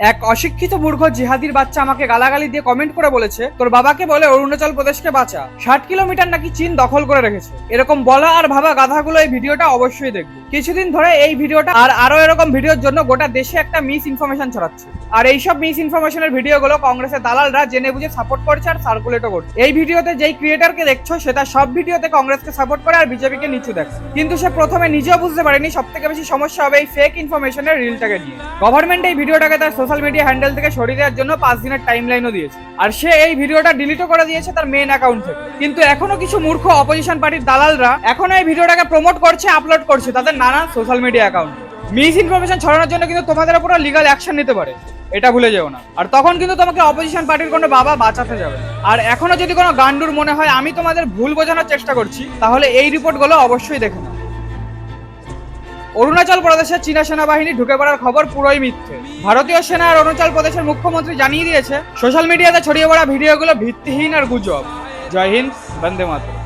এক অশিক্ষিত মূর্খ জিহাদির বাচ্চা আমাকে গালাগালি দিয়ে কমেন্ট করে বলেছে, তোর বাবাকে বলে অরুণাচল প্রদেশকে বাঁচা, 60 কিলোমিটার নাকি চীন দখল করে রেখেছে। এরকম বলা আর ভাবা গাধাগুলো এই ভিডিওটা অবশ্যই দেখবে। কিছুদিন ধরে এই ভিডিওটা আর আরো এরকম ভিডিওর জন্য গোটা দেশে একটা মিস ইনফরমেশন ছড়াচ্ছে। আর এইসব মিস ইনফরমেশনের ভিডিওগুলো কংগ্রেসের দালালরা জেনে বুঝে সাপোর্ট করছে আর সার্কুলেটও করছে। এই ভিডিওতে যেই ক্রিয়েটারকে দেখছো সেটা সব ভিডিওতে কংগ্রেসকে সাপোর্ট করে আর বিজেপিকে নিচু দেখে, কিন্তু সে প্রথমে নিজেও বুঝতে পারেনি সব থেকে বেশি সমস্যা হবে এই ফেক ইনফরমেশনের রিলটাকে নিয়ে। গভর্নমেন্ট এই ভিডিওটাকে তার সোশ্যাল মিডিয়া হ্যান্ডেল থেকে সরিয়ে দেওয়ার জন্য 5 দিনের টাইম লাইনও দিয়েছে, আর সে এই ভিডিওটা ডিলিটও করে দিয়েছে তার মেইন অ্যাকাউন্ট থেকে। কিন্তু এখনো কিছু মূর্খ অপোজিশন পার্টির দালালরা এখনো এই ভিডিওটাকে প্রমোট করছে, আপলোড করছে তাদের নানা সোশ্যাল মিডিয়া অ্যাকাউন্টে। মিস ইনফরমেশন ছড়ানোর জন্য কিন্তু তোমাদের উপর লিগ্যাল অ্যাকশন নিতে পারে, এটা ভুলে যেও না। আর তখন কিন্তু তোমাকে অপোজিশন পার্টির কোনো বাবা বাঁচাতে যাবে। আর এখনো যদি কোনো গান্ডুর মনে হয় আমি তোমাদের ভুল বোঝানোর চেষ্টা করছি, তাহলে এই রিপোর্টগুলো অবশ্যই দেখে নাও। অরুণাচল প্রদেশে চীনা সেনাবাহিনী ঢুকে পড়ার খবর পুরোই মিথ্যে। ভারতীয় সেনা আর অরুণাচল প্রদেশের মুখ্যমন্ত্রী জানিয়ে দিয়েছে সোশ্যাল মিডিয়াতে ছড়িয়ে পড়া ভিডিওগুলো ভিত্তিহীন আর গুজব। জয় হিন্দ, বন্দে মাতরম।